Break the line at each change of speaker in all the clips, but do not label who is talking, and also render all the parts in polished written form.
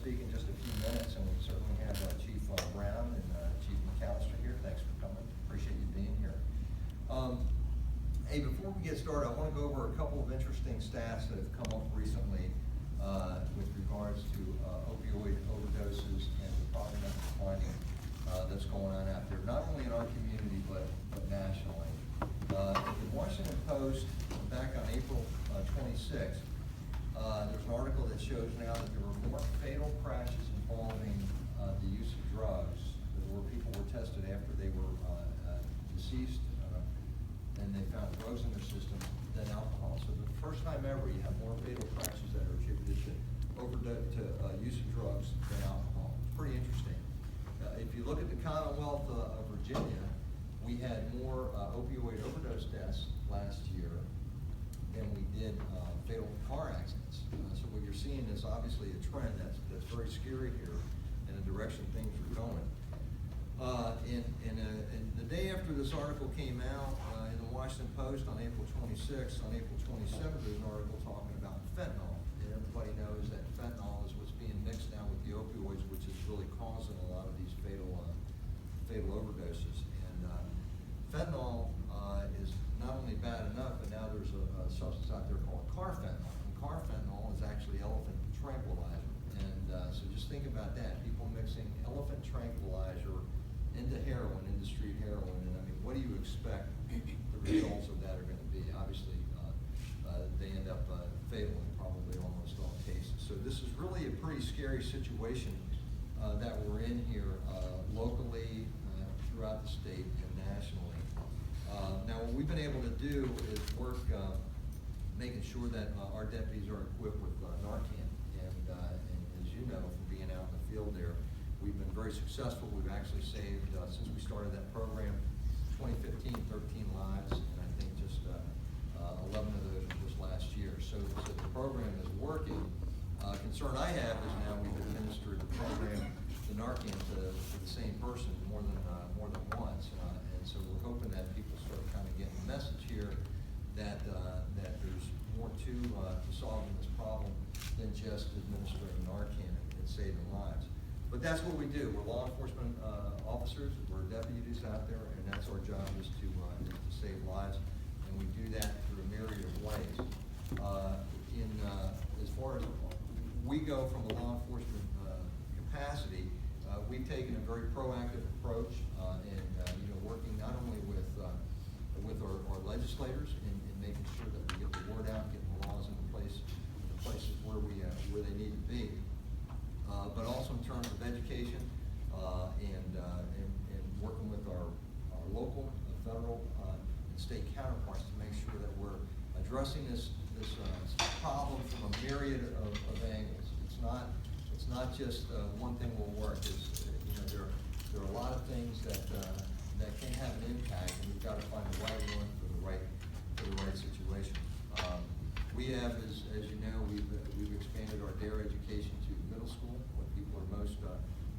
speak in just a few minutes, and we certainly have Chief Brown and Chief McAllister here. Thanks for coming. Appreciate you being here. Hey, before we get started, I want to go over a couple of interesting stats that have come up recently with regards to opioid overdoses and the problem that's declining that's going on out there, not only in our community but nationally. The Washington Post, back on April 26th, there's an article that shows now that there were more fatal crashes involving the use of drugs, where people were tested after they were deceased and they found drugs in their system, than alcohol. So the first time ever you have more fatal crashes that are attributed to use of drugs than alcohol. It's pretty interesting. If you look at the Commonwealth of Virginia, we had more opioid overdose deaths last year than we did fatal car accidents. So what you're seeing is obviously a trend that's very scary here in the direction things are going. And the day after this article came out in the Washington Post on April 26th, on April 27th, there's an article talking about fentanyl. And everybody knows that fentanyl is what's being mixed now with the opioids, which is really causing a lot of these fatal overdoses. And fentanyl is not only bad enough, but now there's a substance out there called carfentanil. And carfentanil is actually elephant tranquilizer. And so just think about that. People mixing elephant tranquilizer into heroin, into street heroin. And I mean, what do you expect the results of that are going to be? Obviously, they end up fatal in probably almost all cases. So this is really a pretty scary situation that we're in here locally, throughout the state and nationally. Now, what we've been able to do is work making sure that our deputies are equipped with Narcan. And as you know, from being out in the field there, we've been very successful. We've actually saved, since we started that program, 2015, 13 lives, and I think just 11 of those were just last year. So the program is working. Concern I have is now we've administered the program, the Narcan, to the same person more than once, and so we're hoping that people start kind of getting the message here that there's more to solving this problem than just administering Narcan and saving lives. But that's what we do. We're law enforcement officers. We're deputies out there, and that's our job is to save lives, and we do that through a myriad of ways. As far as we go from a law enforcement capacity, we've taken a very proactive approach in working not only with our legislators in making sure that we get the word out, getting the laws into place in the places where they need to be. But also in terms of education and working with our local, federal, and state counterparts to make sure that we're addressing this problem from a myriad of angles. It's not just one thing will work. There are a lot of things that can have an impact, and we've got to find the right one for the right situation. We have, as you know, we've expanded our DARE education to middle school, where people are most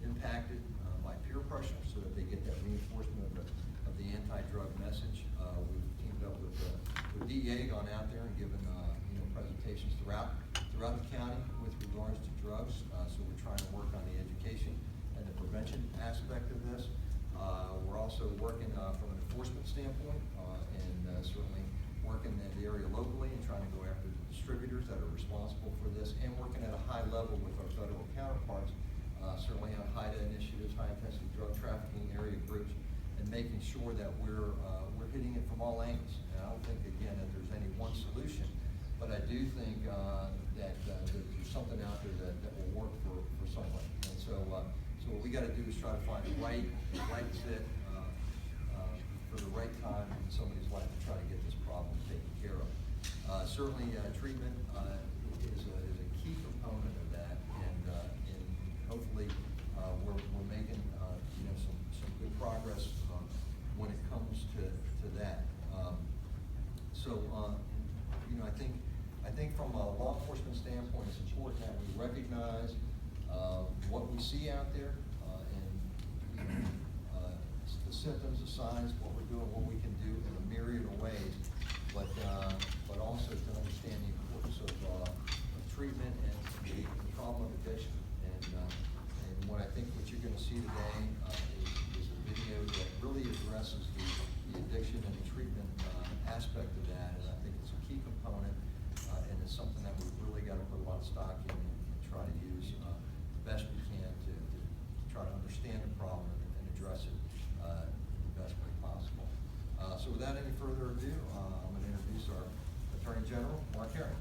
impacted by peer pressure, so that they get that reinforcement of the anti-drug message. We've teamed up with DEA, gone out there and given presentations throughout the county with regards to drugs. So we're trying to work on the education and the prevention aspect of this. We're also working from an enforcement standpoint, and certainly working in the area locally and trying to go after the distributors that are responsible for this, and working at a high level with our federal counterparts, certainly on HIDA initiatives, high intensity drug trafficking area groups, and making sure that we're hitting it from all angles. And I don't think, again, that there's any one solution, but I do think that there's something out there that will work for someone. And so what we got to do is try to find the right fit for the right time in somebody's life to try to get this problem taken care of. Certainly, treatment is a key component of that, and hopefully we're making some good progress when it comes to that. I think from a law enforcement standpoint, it's important that we recognize what we see out there and the symptoms, the signs, what we're doing, what we can do in a myriad of ways, but also to understand the importance of treatment and the problem of addiction. And see today is a video that really addresses the addiction and the treatment aspect of that, and I think it's a key component, and it's something that we've really got to put a lot of stock in and try to use the best we can to try to understand the problem and address it the best way possible. So without any further ado, I'm going to introduce our Attorney General, Mark Herring.